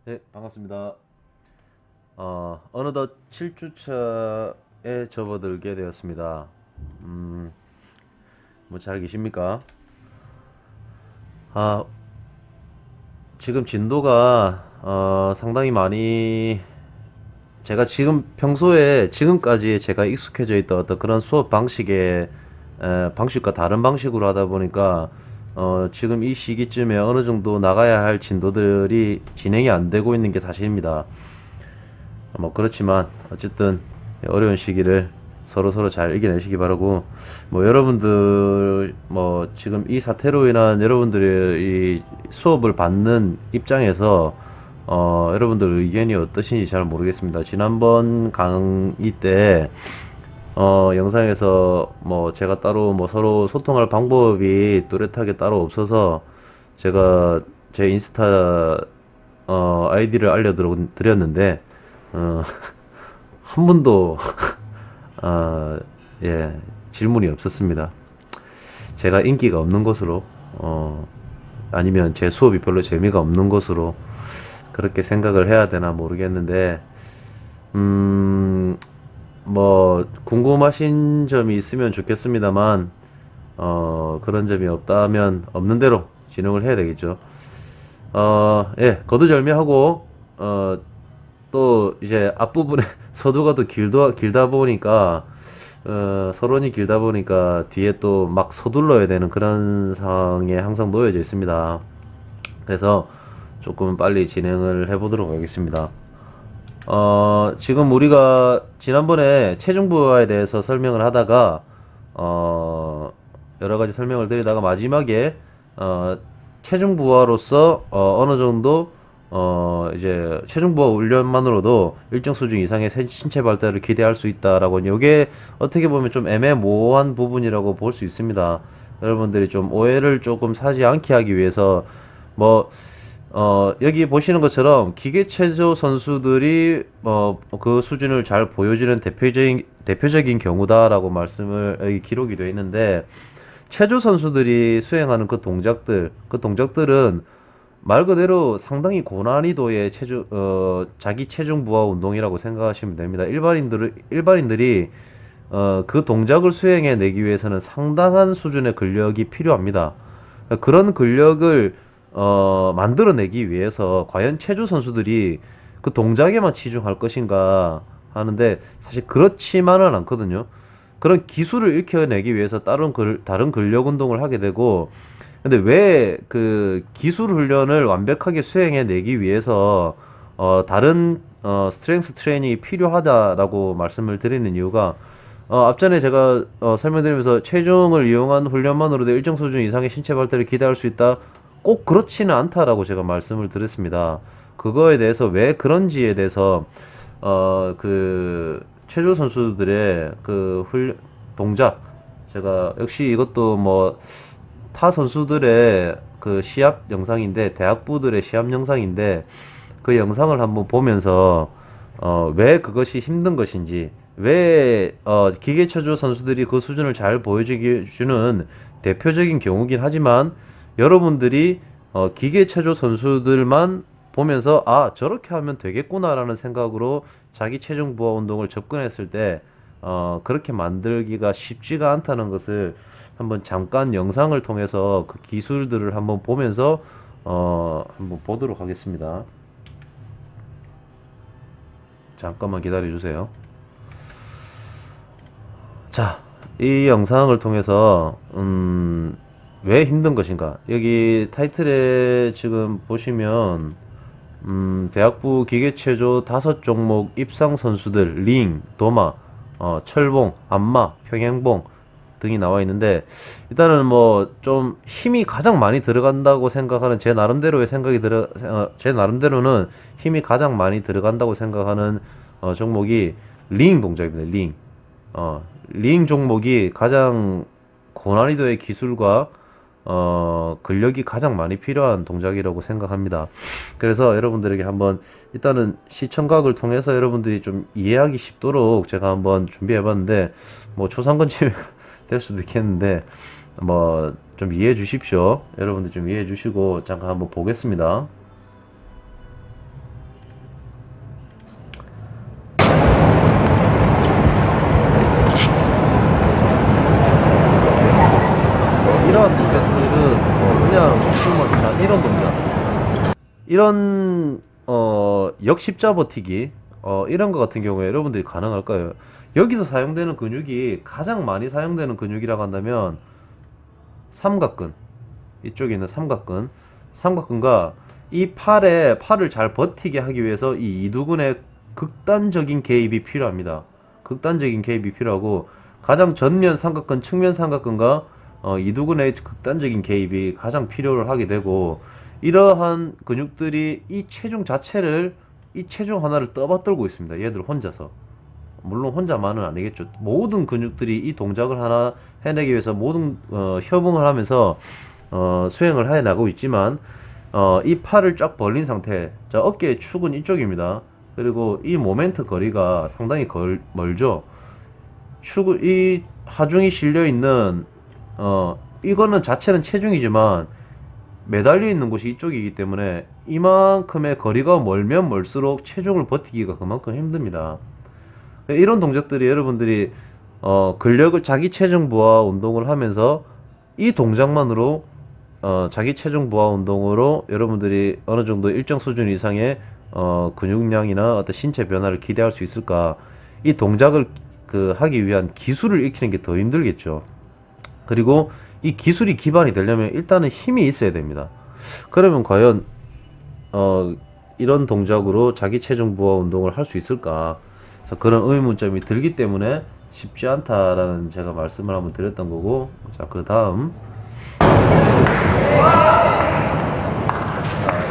네, 반갑습니다. 어느덧 7주차에 접어들게 되었습니다. 음, 뭐 잘 계십니까? 아, 지금 진도가 상당히 많이 제가 지금 평소에 지금까지 제가 익숙해져 있던 어떤 그런 수업 방식과 다른 방식으로 하다 보니까 지금 이 시기쯤에 어느 정도 나가야 할 진도들이 진행이 안 되고 있는 게 사실입니다. 뭐 그렇지만 어쨌든 어려운 시기를 서로 잘 이겨내시기 바라고, 뭐 여러분들 뭐 지금 이 사태로 인한 여러분들의 이 수업을 받는 입장에서 여러분들 의견이 어떠신지 잘 모르겠습니다. 지난번 강의 때 영상에서 뭐 제가 따로 뭐 서로 소통할 방법이 뚜렷하게 따로 없어서 제가 제 인스타 아이디를 알려드렸는데 어, 한 번도 아, 예, 질문이 없었습니다. 제가 인기가 없는 것으로 아니면 제 수업이 별로 재미가 없는 것으로 그렇게 생각을 해야 되나 모르겠는데, 음, 뭐 궁금하신 점이 있으면 좋겠습니다만 그런 점이 없다면 없는 대로 진행을 해야 되겠죠. 예, 거두절미하고 또 이제 앞부분에 서두가 또 길다 보니까 서론이 길다 보니까 뒤에 또 막 서둘러야 되는 그런 상황에 항상 놓여져 있습니다. 그래서 조금 빨리 진행을 해보도록 하겠습니다. 지금 우리가 지난번에 체중부하에 대해서 설명을 하다가 여러 가지 설명을 드리다가 마지막에 어, 체중부하로서 어느 정도 이제 체중부하 훈련만으로도 일정 수준 이상의 신체 발달을 기대할 수 있다라고, 이게 어떻게 보면 좀 애매모호한 부분이라고 볼 수 있습니다. 여러분들이 좀 오해를 조금 사지 않게 하기 위해서 뭐 여기 보시는 것처럼 기계체조 선수들이 그 수준을 잘 보여주는 대표적인 경우다라고 말씀을 여기 기록이 되어 있는데, 체조 선수들이 수행하는 그 동작들은 말 그대로 상당히 고난이도의 자기 체중 부하 운동이라고 생각하시면 됩니다. 일반인들이 그 동작을 수행해내기 위해서는 상당한 수준의 근력이 필요합니다. 그런 근력을 만들어내기 위해서 과연 체조 선수들이 그 동작에만 치중할 것인가 하는데, 사실 그렇지만은 않거든요. 그런 기술을 익혀내기 위해서 다른 근력 운동을 하게 되고, 근데 왜 그 기술 훈련을 완벽하게 수행해내기 위해서 다른 스트렝스 트레이닝이 필요하다라고 말씀을 드리는 이유가, 앞전에 제가 설명드리면서 체중을 이용한 훈련만으로도 일정 수준 이상의 신체 발달을 기대할 수 있다. 꼭 그렇지는 않다라고 제가 말씀을 드렸습니다. 그거에 대해서 왜 그런지에 대해서 그 체조 선수들의 동작, 제가 역시 이것도 뭐 타 선수들의 그 시합 영상인데, 대학부들의 시합 영상인데, 그 영상을 한번 보면서 왜 그것이 힘든 것인지, 왜 기계체조 선수들이 그 수준을 잘 보여주는 대표적인 경우긴 하지만, 여러분들이 기계체조 선수들만 보면서 아 저렇게 하면 되겠구나라는 생각으로 자기 체중 부하 운동을 접근했을 때 그렇게 만들기가 쉽지가 않다는 것을 한번 잠깐 영상을 통해서 그 기술들을 한번 보면서 한번 보도록 하겠습니다. 잠깐만 기다려 주세요. 자, 이 영상을 통해서 왜 힘든 것인가? 여기 타이틀에 지금 보시면 대학부 기계체조 5종목 입상 선수들 링, 도마, 철봉, 안마, 평행봉 등이 나와 있는데, 일단은 뭐 좀 힘이 가장 많이 들어간다고 생각하는 제 나름대로는 힘이 가장 많이 들어간다고 생각하는 종목이 링 동작입니다. 링 종목이 가장 고난이도의 기술과 근력이 가장 많이 필요한 동작이라고 생각합니다. 그래서 여러분들에게 한번 일단은 시청각을 통해서 여러분들이 좀 이해하기 쉽도록 제가 한번 준비해 봤는데, 뭐 초상권침해 될 수도 있겠는데 뭐 좀 이해해 주십시오. 여러분들 좀 이해해 주시고 잠깐 한번 보겠습니다. 이런 역십자 버티기 이런 거 같은 경우에 여러분들이 가능할까요? 여기서 사용되는 근육이 가장 많이 사용되는 근육이라고 한다면 삼각근, 이쪽에 있는 삼각근과 이 팔을 잘 버티게 하기 위해서 이 이두근의 극단적인 개입이 필요합니다. 극단적인 개입이 필요하고 가장 전면 삼각근, 측면 삼각근과 이두근의 극단적인 개입이 가장 필요를 하게 되고, 이러한 근육들이 이 체중 하나를 떠받들고 있습니다. 얘들 혼자서. 물론 혼자만은 아니겠죠. 모든 근육들이 이 동작을 하나 해내기 위해서 모든 협응을 하면서 수행을 해 나가고 있지만, 이 팔을 쫙 벌린 상태, 자, 어깨의 축은 이쪽입니다. 그리고 이 모멘트 거리가 상당히 멀죠. 이 하중이 실려 있는 이거는 자체는 체중이지만 매달려 있는 곳이 이쪽이기 때문에 이만큼의 거리가 멀면 멀수록 체중을 버티기가 그만큼 힘듭니다. 이런 동작들이 여러분들이 근력을 자기 체중 부하 운동을 하면서 이 동작만으로 자기 체중 부하 운동으로 여러분들이 어느 정도 일정 수준 이상의 근육량이나 어떤 신체 변화를 기대할 수 있을까? 이 동작을 하기 위한 기술을 익히는 게 더 힘들겠죠. 그리고 이 기술이 기반이 되려면 일단은 힘이 있어야 됩니다. 그러면 과연 이런 동작으로 자기 체중 부하 운동을 할 수 있을까? 그런 의문점이 들기 때문에 쉽지 않다라는 제가 말씀을 한번 드렸던 거고, 자, 그 다음,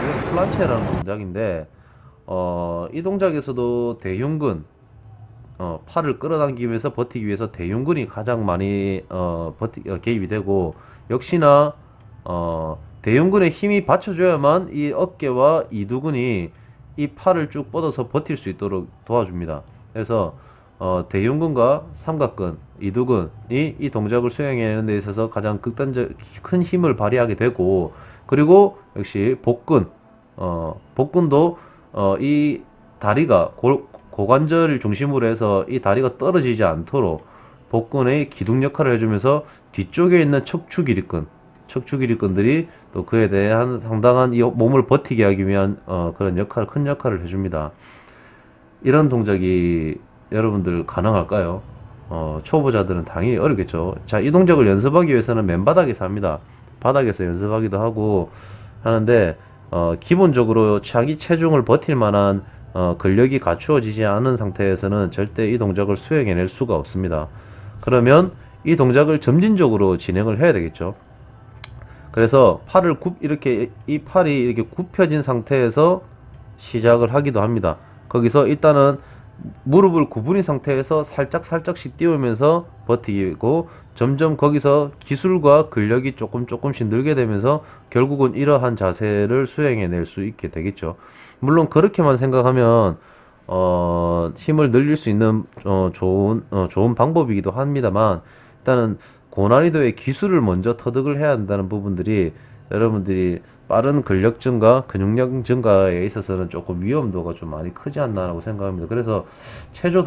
이건 플란체라는 동작인데, 이 동작에서도 대흉근, 팔을 끌어당기기 위해서 버티기 위해서 대흉근이 가장 많이 개입이 되고, 역시나 대흉근에 힘이 받쳐줘야만 이 어깨와 이두근이 이 팔을 쭉 뻗어서 버틸 수 있도록 도와줍니다. 그래서 대흉근과 삼각근, 이두근이 이 동작을 수행하는 데 있어서 가장 큰 힘을 발휘하게 되고, 그리고 역시 복근도 이 다리가 고관절을 중심으로 해서 이 다리가 떨어지지 않도록 복근의 기둥 역할을 해주면서 뒤쪽에 있는 척추기립근들이 또 그에 대한 상당한 이 몸을 버티게 하기 위한 그런 큰 역할을 해줍니다. 이런 동작이 여러분들 가능할까요? 초보자들은 당연히 어렵겠죠. 자, 이 동작을 연습하기 위해서는 맨바닥에서 합니다. 바닥에서 연습하기도 하고 하는데, 기본적으로 자기 체중을 버틸 만한 근력이 갖추어지지 않은 상태에서는 절대 이 동작을 수행해낼 수가 없습니다. 그러면 이 동작을 점진적으로 진행을 해야 되겠죠. 그래서 이 팔이 이렇게 굽혀진 상태에서 시작을 하기도 합니다. 거기서 일단은 무릎을 구부린 상태에서 살짝씩 띄우면서 버티고, 점점 거기서 기술과 근력이 조금씩 늘게 되면서 결국은 이러한 자세를 수행해낼 수 있게 되겠죠. 물론 그렇게만 생각하면 힘을 늘릴 수 있는 좋은 방법이기도 합니다만, 일단은 고난이도의 기술을 먼저 터득을 해야 한다는 부분들이 여러분들이 빠른 근력 증가, 근육량 증가에 있어서는 조금 위험도가 좀 많이 크지 않나라고 생각합니다. 그래서 체조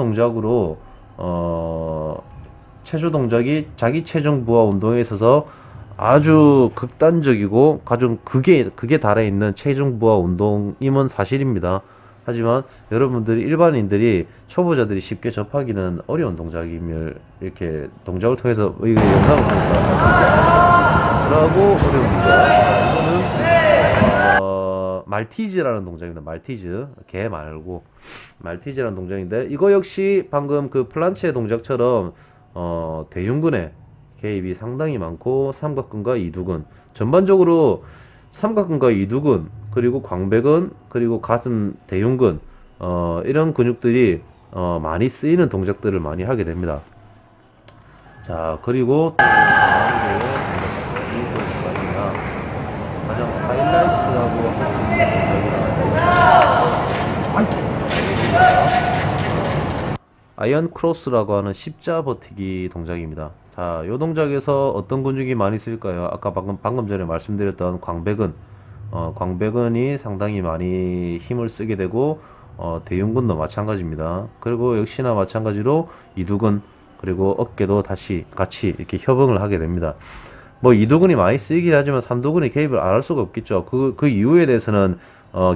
동작이 자기 체중 부하 운동에 있어서 아주 극단적이고 가장 극에 달해 있는 체중 부하 운동임은 사실입니다. 하지만 여러분들이 일반인들이 초보자들이 쉽게 접하기는 어려운 동작임을 이렇게 동작을 통해서 이 영상을 통해서 라고 어려운 동작. 이거는 말티즈라는 동작입니다. 말티즈, 개 말고 말티즈라는 동작인데, 이거 역시 방금 그 플란체 동작처럼 대흉근의 개입이 상당히 많고, 삼각근과 이두근, 전반적으로 삼각근과 이두근, 그리고 광배근, 그리고 가슴 대흉근, 이런 근육들이 많이 쓰이는 동작들을 많이 하게 됩니다. 자, 그리고 가장 하이라이트라고 할 수 있는 동작이 아이언 크로스라고 하는 십자 버티기 동작입니다. 자, 이 동작에서 어떤 근육이 많이 쓰일까요? 아까 방금 전에 말씀드렸던 광배근이 상당히 많이 힘을 쓰게 되고, 대흉근도 마찬가지입니다. 그리고 역시나 마찬가지로 이두근, 그리고 어깨도 다시 같이 이렇게 협응을 하게 됩니다. 뭐 이두근이 많이 쓰이긴 하지만 삼두근이 개입을 안 할 수가 없겠죠. 그 이유에 대해서는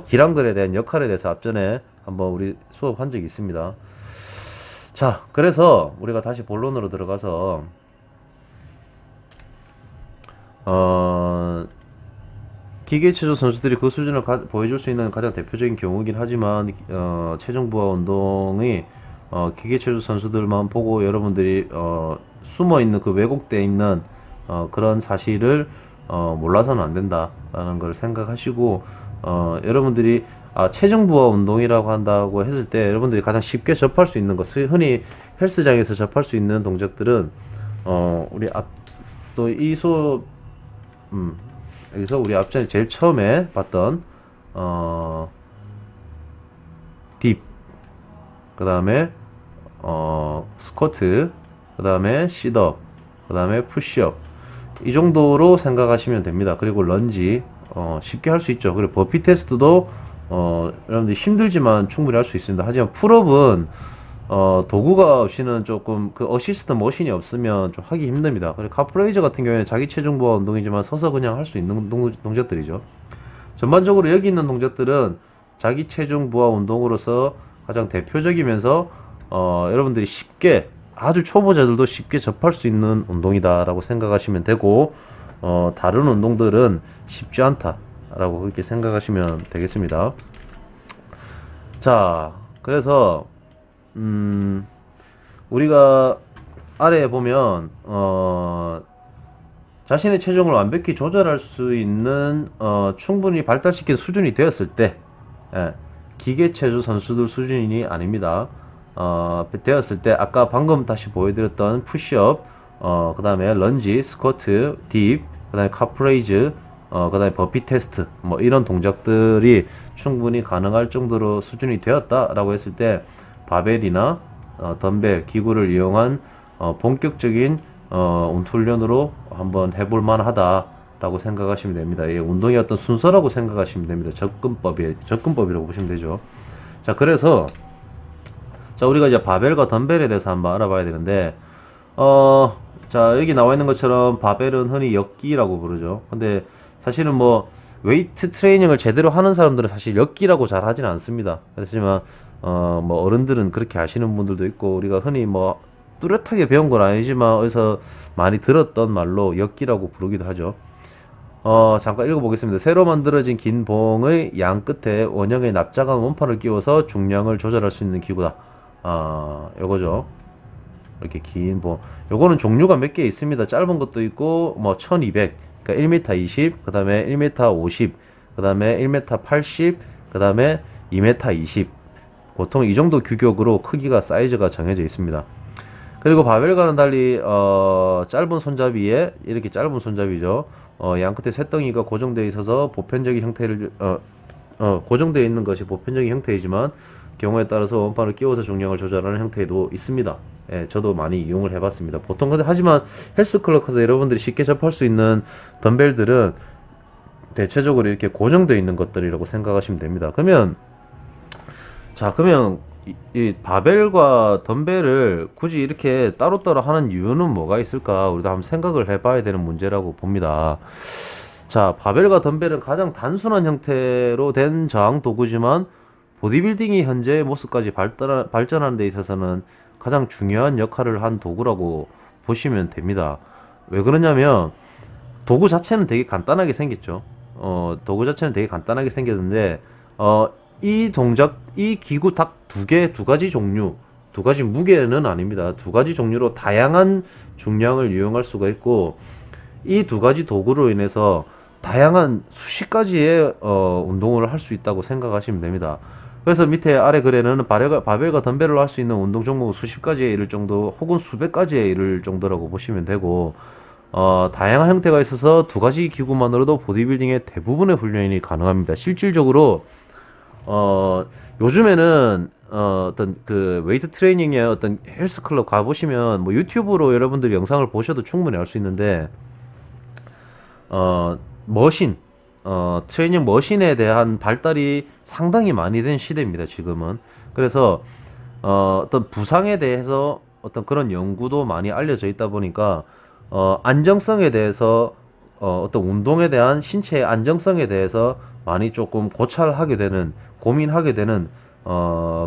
기량들에 대한 역할에 대해서 앞전에 한번 우리 수업한 적이 있습니다. 자, 그래서 우리가 다시 본론으로 들어가서 기계체조 선수들이 그 수준을 보여줄 수 있는 가장 대표적인 경우이긴 하지만 체중 부하 운동이 기계체조 선수들만 보고 여러분들이 숨어있는 그 왜곡되어 있는 그런 사실을 몰라서는 안 된다라는 걸 생각하시고 여러분들이 체중 부하 운동이라고 한다고 했을 때 여러분들이 가장 쉽게 접할 수 있는 것을 흔히 헬스장에서 접할 수 있는 동작들은 우리 또 이 수업 여기서 우리 앞전에 제일 처음에 봤던 딥, 그 다음에 스쿼트, 그 다음에 싯업, 그 다음에 푸시업, 이 정도로 생각하시면 됩니다. 그리고 런지 쉽게 할 수 있죠. 그리고 버피 테스트도 여러분들 힘들지만 충분히 할 수 있습니다. 하지만 풀업은 도구가 없이는 조금 그 어시스트 머신이 없으면 좀 하기 힘듭니다. 그리고 카프레이저 같은 경우에는 자기 체중 부하 운동이지만 서서 그냥 할 수 있는 동작들이죠. 전반적으로 여기 있는 동작들은 자기 체중 부하 운동으로서 가장 대표적이면서 여러분들이 쉽게 아주 초보자들도 쉽게 접할 수 있는 운동이다 라고 생각하시면 되고 다른 운동들은 쉽지 않다 라고 그렇게 생각하시면 되겠습니다. 자, 그래서 우리가 아래에 보면 자신의 체중을 완벽히 조절할 수 있는 충분히 발달시킨 수준이 되었을 때 기계체조 선수들 수준이 아닙니다. 되었을 때 아까 방금 다시 보여드렸던 푸시업, 그 다음에 런지, 스쿼트, 딥, 그 다음에 카프레이즈, 그 다음에 버피 테스트, 뭐 이런 동작들이 충분히 가능할 정도로 수준이 되었다라고 했을 때 바벨이나 덤벨, 기구를 이용한 본격적인 훈련으로 한번 해볼 만하다라고 생각하시면 됩니다. 이 운동의 어떤 순서라고 생각하시면 됩니다. 접근법이라고 보시면 되죠. 자, 그래서 자, 우리가 이제 바벨과 덤벨에 대해서 한번 알아봐야 되는데 자, 여기 나와 있는 것처럼 바벨은 흔히 역기라고 부르죠. 근데 사실은 뭐 웨이트 트레이닝을 제대로 하는 사람들은 사실 역기라고 잘 하진 않습니다. 그렇지만 뭐 어른들은 그렇게 하시는 분들도 있고 우리가 흔히 뭐 뚜렷하게 배운 건 아니지만 어디서 많이 들었던 말로 역기라고 부르기도 하죠. 잠깐 읽어보겠습니다. 새로 만들어진 긴 봉의 양 끝에 원형의 납작한 원판을 끼워서 중량을 조절할 수 있는 기구다. 요거죠. 이렇게 긴 봉. 요거는 종류가 몇 개 있습니다. 짧은 것도 있고 뭐 1200, 그러니까 1m 20, 그 다음에 1m 50, 그 다음에 1m 80, 그 다음에 2m 20. 보통 이 정도 규격으로 크기가 사이즈가 정해져 있습니다. 그리고 바벨과는 달리 짧은 손잡이에 이렇게 짧은 손잡이죠. 양 끝에 쇳덩이가 고정되어 있어서 보편적인 형태를 고정되어 있는 것이 보편적인 형태이지만 경우에 따라서 원판을 끼워서 중량을 조절하는 형태도 있습니다. 예, 저도 많이 이용을 해봤습니다. 보통 근데 하지만 헬스클럽 가서 여러분들이 쉽게 접할 수 있는 덤벨들은 대체적으로 이렇게 고정되어 있는 것들이라고 생각하시면 됩니다. 그러면 이 바벨과 덤벨을 굳이 이렇게 따로따로 하는 이유는 뭐가 있을까? 우리도 한번 생각을 해봐야 되는 문제라고 봅니다. 자, 바벨과 덤벨은 가장 단순한 형태로 된 저항 도구지만 보디빌딩이 현재의 모습까지 발전하는 데 있어서는 가장 중요한 역할을 한 도구라고 보시면 됩니다. 왜 그러냐면 도구 자체는 되게 간단하게 생겼죠. 도구 자체는 되게 간단하게 생겼는데 이 기구 딱 두 가지 종류, 두 가지 무게는 아닙니다. 두 가지 종류로 다양한 중량을 이용할 수가 있고 이 두 가지 도구로 인해서 다양한 수십 가지의 운동을 할 수 있다고 생각하시면 됩니다. 그래서 밑에 아래 글에는 바벨과 덤벨로 할 수 있는 운동 종목은 수십 가지에 이를 정도 혹은 수백 가지에 이를 정도라고 보시면 되고 다양한 형태가 있어서 두 가지 기구만으로도 보디빌딩의 대부분의 훈련이 가능합니다. 실질적으로 요즘에는 어떤 그 웨이트 트레이닝의 어떤 헬스클럽 가보시면 뭐 유튜브로 여러분들 영상을 보셔도 충분히 알 수 있는데 머신 트레이닝 머신에 대한 발달이 상당히 많이 된 시대입니다, 지금은. 그래서 어떤 부상에 대해서 어떤 그런 연구도 많이 알려져 있다 보니까 안정성에 대해서 어떤 운동에 대한 신체의 안정성에 대해서 많이 조금 고찰하게 되는, 고민하게 되는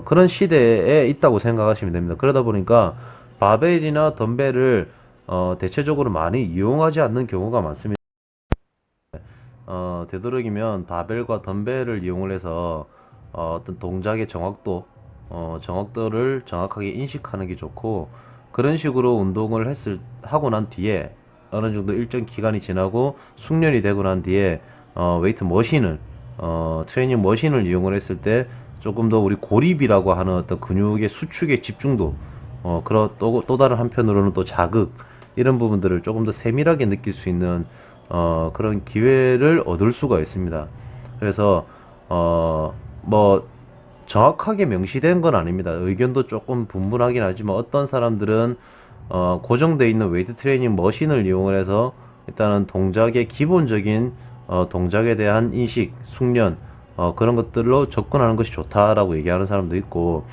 그런 시대에 있다고 생각하시면 됩니다. 그러다 보니까 바벨이나 덤벨을 대체적으로 많이 이용하지 않는 경우가 많습니다. 되도록이면 바벨과 덤벨을 이용을 해서 어떤 동작의 정확도를 정확하게 인식하는 게 좋고, 그런 식으로 운동을 하고 난 뒤에 어느 정도 일정 기간이 지나고 숙련이 되고 난 뒤에 웨이트 머신을 트레이닝 머신을 이용을 했을 때 조금 더 우리 고립이라고 하는 어떤 근육의 수축의 집중도, 또 다른 한편으로는 또 자극, 이런 부분들을 조금 더 세밀하게 느낄 수 있는 그런 기회를 얻을 수가 있습니다. 그래서 뭐 정확하게 명시된 건 아닙니다. 의견도 조금 분분하긴 하지만 어떤 사람들은 고정되어 있는 웨이트 트레이닝 머신을 이용을 해서 일단은 동작의 기본적인 동작에 대한 인식, 숙련, 그런 것들로 접근하는 것이 좋다라고 얘기하는 사람도 있고,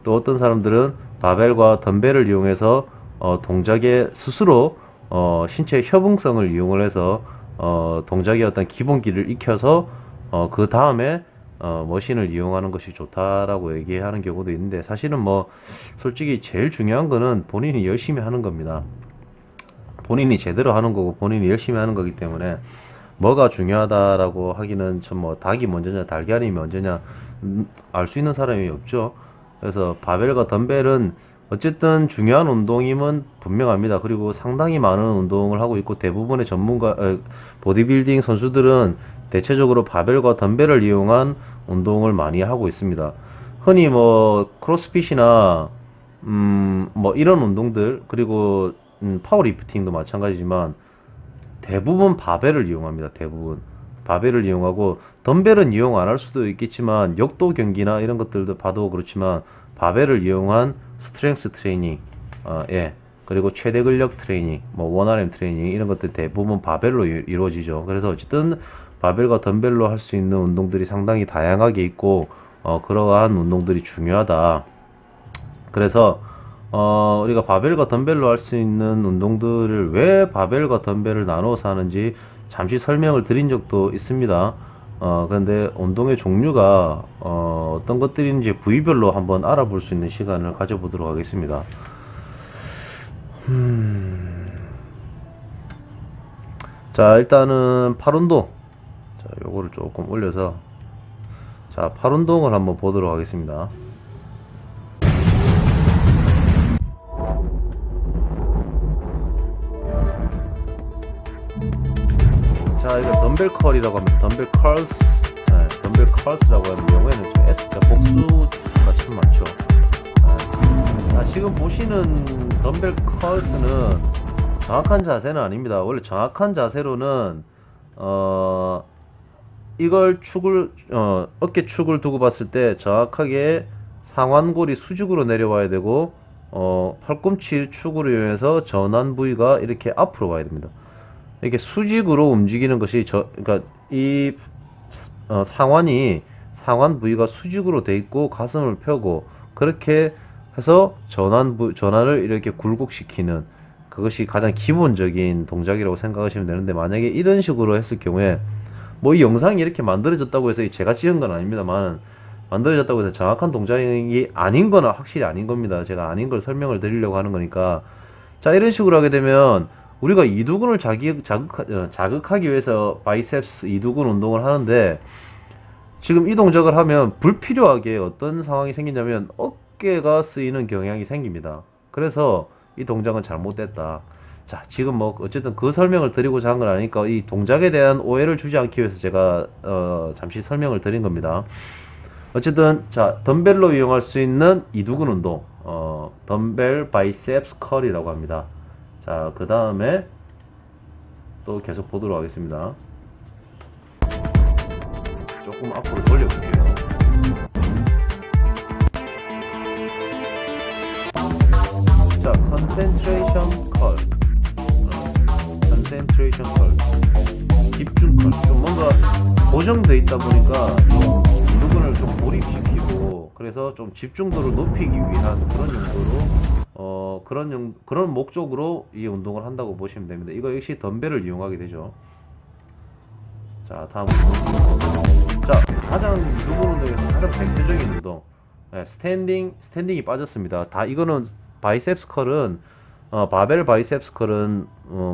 또 어떤 사람들은 바벨과 덤벨을 이용해서 동작의 스스로 신체 협응성을 이용을 해서 동작의 어떤 기본기를 익혀서 그 다음에 머신을 이용하는 것이 좋다라고 얘기하는 경우도 있는데, 사실은 뭐 솔직히 제일 중요한 거는 본인이 열심히 하는 겁니다. 본인이 제대로 하는 거고 본인이 열심히 하는 거기 때문에 뭐가 중요하다라고 하기는 좀 뭐 닭이 먼저냐 달걀이 먼저냐 알 수 있는 사람이 없죠. 그래서 바벨과 덤벨은 어쨌든 중요한 운동임은 분명합니다. 그리고 상당히 많은 운동을 하고 있고 대부분의 보디빌딩 선수들은 대체적으로 바벨과 덤벨을 이용한 운동을 많이 하고 있습니다. 흔히 뭐 크로스핏이나 뭐 이런 운동들, 그리고 파워리프팅도 마찬가지지만 대부분 바벨을 이용합니다. 대부분 바벨을 이용하고, 덤벨은 이용 안 할 수도 있겠지만 역도 경기나 이런 것들도 봐도 그렇지만 바벨을 이용한 스트렝스 트레이닝, 예, 그리고 최대 근력 트레이닝, 뭐 원RM 트레이닝, 이런 것들 대부분 바벨로 이루어지죠. 그래서 어쨌든 바벨과 덤벨로 할 수 있는 운동들이 상당히 다양하게 있고 그러한 운동들이 중요하다. 그래서 우리가 바벨과 덤벨로 할 수 있는 운동들을 왜 바벨과 덤벨을 나누어서 하는지 잠시 설명을 드린 적도 있습니다. 그런데 운동의 종류가 어떤 것들인지 부위별로 한번 알아볼 수 있는 시간을 가져보도록 하겠습니다. 자, 일단은 팔 운동. 자, 요거를 조금 올려서, 자, 팔 운동을 한번 보도록 하겠습니다. 자, 이거 덤벨 컬이라고 합니다. 덤벨 컬스. 네, 덤벨 컬스라고 하는 경우에는 좀 S자 복수가 참 많죠. 네. 자, 지금 보시는 덤벨 컬스는 정확한 자세는 아닙니다. 원래 정확한 자세로는 이걸 어깨 축을 두고 봤을 때 정확하게 상완골이 수직으로 내려와야 되고, 팔꿈치 축으로 이용해서 전완 부위가 이렇게 앞으로 와야 됩니다. 이렇게 수직으로 움직이는 것이 그러니까 이 상완 부위가 수직으로 돼 있고 가슴을 펴고 그렇게 해서 전완을 이렇게 굴곡시키는, 그것이 가장 기본적인 동작이라고 생각하시면 되는데, 만약에 이런 식으로 했을 경우에 뭐 이 영상이 이렇게 만들어졌다고 해서 제가 찍은 건 아닙니다만, 만들어졌다고 해서 정확한 동작이 아닌 거나 확실히 아닌 겁니다. 제가 아닌 걸 설명을 드리려고 하는 거니까. 자, 이런 식으로 하게 되면 우리가 이두근을 자극하기 위해서 바이셉스 이두근 운동을 하는데, 지금 이 동작을 하면 불필요하게 어떤 상황이 생기냐면 어깨가 쓰이는 경향이 생깁니다. 그래서 이 동작은 잘못됐다. 자, 지금 뭐 어쨌든 그 설명을 드리고자 한 건 아니니까 이 동작에 대한 오해를 주지 않기 위해서 제가 잠시 설명을 드린 겁니다. 어쨌든 자, 덤벨로 이용할 수 있는 이두근 운동, 덤벨 바이셉스 컬이라고 합니다. 자, 그 다음에 또 계속 보도록 하겠습니다. 조금 앞으로 돌려볼게요. 자, 컨센트레이션 컬, 컨센트레이션 컬, 집중 컬. 좀 뭔가 고정돼 있다 보니까 좀 부분을 좀 몰입시키고, 그래서 좀 집중도를 높이기 위한 그런 용도로 그런 목적으로 이 운동을 한다고 보시면 됩니다. 이거 역시 덤벨을 이용하게 되죠. 자, 다음 운동. 자, 가장 이동 운동에서 가장 대표적인 운동, 예, 스탠딩이 빠졌습니다. 다 이거는 바이셉스 컬은 바벨 바이셉스 컬은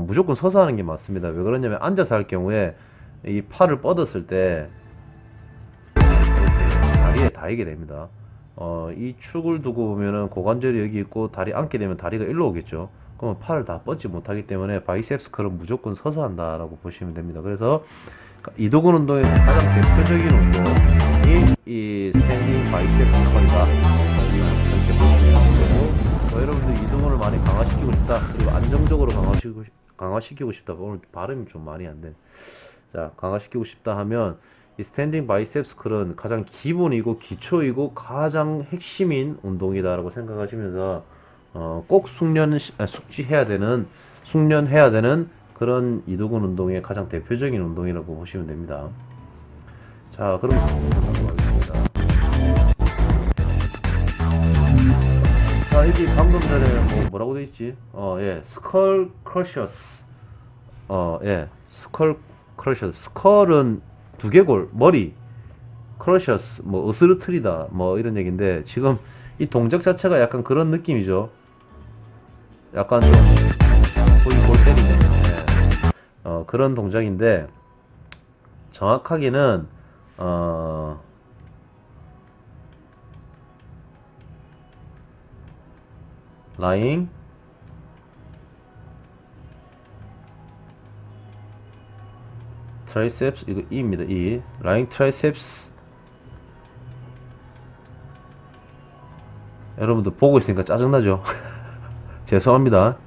무조건 서서 하는 게 맞습니다. 왜 그러냐면 앉아서 할 경우에 이 팔을 뻗었을 때 이렇게 다리에 닿이게 됩니다. 이 축을 두고 보면은 고관절이 여기 있고 다리 앉게 되면 다리가 일로 오겠죠. 그러면 팔을 다 뻗지 못하기 때문에 바이셉스 컬은 무조건 서서 한다라고 보시면 됩니다. 그래서 이도근 운동에서 가장 대표적인 운동이 이 스탠딩 바이셉스 컬이다. 이렇게 보시면 되고, 여러분들 이도근을 많이 강화시키고 싶다. 그리고 안정적으로 강화시키고 싶다. 오늘 발음이 좀 많이 안 돼. 자, 강화시키고 싶다 하면 이 스탠딩 바이셉스 컬은 가장 기본이고 기초이고 가장 핵심인 운동이다라고 생각하시면서 꼭 숙지해야 되는 숙련해야 되는 그런 이두근 운동의 가장 대표적인 운동이라고 보시면 됩니다. 자, 그럼 넘어가겠습니다. 자, 여기 방금 전에 뭐라고 돼 있지? 예, 스컬 크러셔스. 예, 스컬 크러셔스. 스컬은 두개골, 머리. 크러셔스, 뭐 으스러뜨리다, 뭐 이런 얘기인데 지금 이 동작 자체가 약간 그런 느낌이죠. 약간 좀 거의 골 때리는. 그런 동작인데 정확하게는 lying triceps, 이거 E입니다. E. lying triceps. 여러분들 보고 있으니까 짜증나죠? 죄송합니다.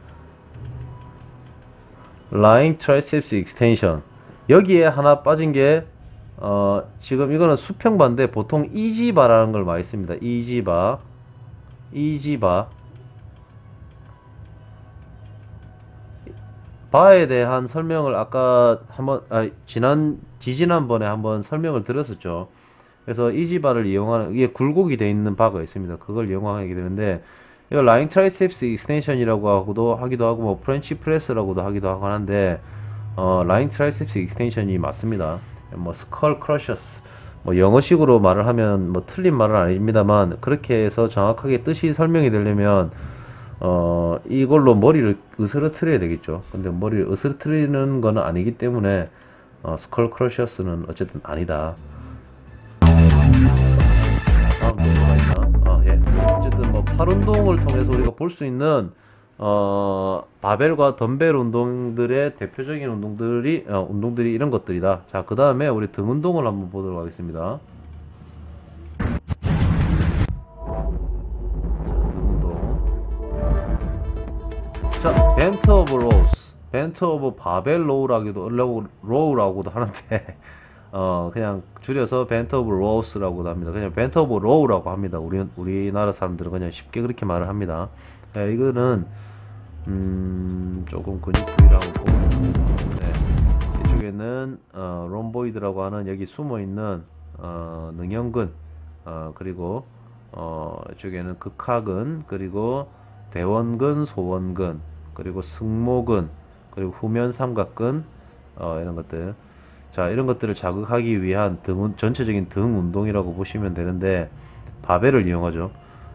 lying triceps extension. 여기에 하나 빠진 게 지금 이거는 수평바인데 보통 이지바라는 걸 많이 씁니다. 이지바. 바에 대한 설명을 아까 한번 지지난번에 한번 설명을 드렸었죠. 그래서 이지바를 이용하는, 이게 굴곡이 되어 있는 바가 있습니다. 그걸 이용하게 되는데, 이거 라인 트라이셉스 익스텐션이라고 하기도 하고 뭐 프렌치 프레스라고도 하기도 하고 하는데, 라인 트라이셉스 익스텐션이 맞습니다. 뭐 스컬 크러셔스, 뭐 영어식으로 말을 하면 뭐 틀린 말은 아닙니다만, 그렇게 해서 정확하게 뜻이 설명이 되려면 이걸로 머리를 으스러뜨려야 되겠죠. 근데 머리를 으스러뜨리는 건 아니기 때문에 스컬 크러셔스는 어쨌든 아니다. 다음 뭐가 있나? 예. 어쨌든 뭐 팔 운동을 통해서 우리가 볼 수 있는 바벨과 덤벨 운동들의 대표적인 운동들이 이런 것들이다. 자, 그 다음에 우리 등 운동을 한번 보도록 하겠습니다. 자, 벤트 오브 로우스, 벤트 오브 바벨 로우라고도 하는데 그냥 줄여서 벤트 오브 로우스라고도 합니다. 그냥 벤트 오브 로우라고 합니다. 우리나라 사람들은 그냥 쉽게 그렇게 말을 합니다. 네, 이거는 조금 근육 부위라고 네, 이쪽에는 롬보이드라고 하는 여기 숨어 있는 능형근, 그리고 이쪽에는 극하근, 그리고 대원근, 소원근, 그리고 승모근, 그리고 후면 삼각근, 이런 것들. 자, 이런 것들을 자극하기 위한 전체적인 등 운동이라고 보시면 되는데, 바벨을 이용하죠.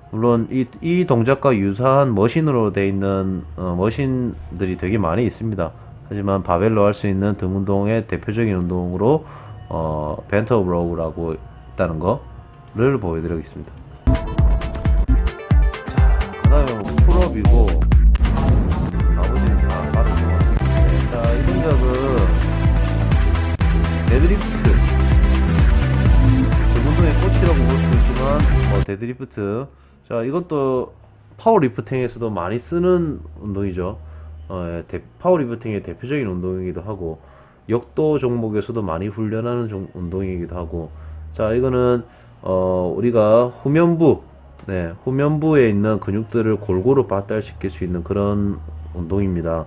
물론 이 동작과 유사한 머신으로 되어 있는 머신들이 되게 많이 있습니다. 하지만 바벨로 할 수 있는 등 운동의 대표적인 운동으로 벤트 오브 로우라고 있다는 거를 보여드리겠습니다. 자, 그 다음에 풀업이고 나머지는 다 빠르게 왔습니다. 자, 이 동작은 데드리프트, 등 운동의 꽃이라고 볼 수 있지만 데드리프트. 자, 이것도 파워리프팅에서도 많이 쓰는 운동이죠. 파워리프팅의 대표적인 운동이기도 하고, 역도 종목에서도 많이 훈련하는 운동이기도 하고. 자, 이거는 우리가 후면부에 있는 근육들을 골고루 발달시킬 수 있는 그런 운동입니다.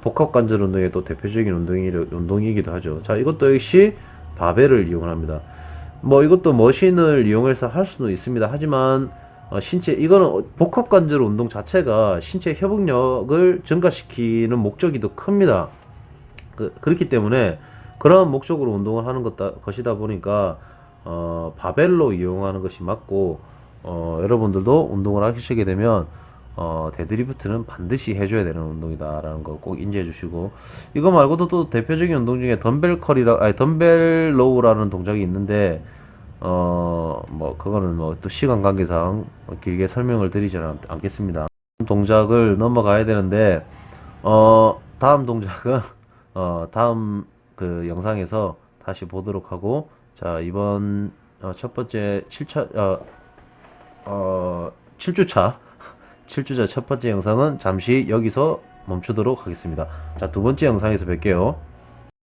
복합관절 운동의 또 대표적인 운동이기도 하죠. 자, 이것도 역시 바벨을 이용합니다. 뭐 이것도 머신을 이용해서 할 수도 있습니다. 하지만 이거는 복합관절 운동 자체가 신체 협응력을 증가시키는 목적이 더 큽니다. 그렇기 때문에 그런 목적으로 운동을 하는 것이다 보니까 바벨로 이용하는 것이 맞고 여러분들도 운동을 하시게 되면 데드리프트는 반드시 해줘야 되는 운동이다라는 거 꼭 인지해 주시고 이거 말고도 또 대표적인 운동 중에 덤벨 컬이라 아니 덤벨 로우라는 동작이 있는데 뭐 그거는 뭐 또 시간 관계상 길게 설명을 드리지는 않겠습니다. 동작을 넘어가야 되는데 다음 동작은 다음 그 영상에서 다시 보도록 하고 자 이번 첫 번째 7주차 7주차 첫 번째 영상은 잠시 여기서 멈추도록 하겠습니다. 자, 두 번째 영상에서 뵐게요.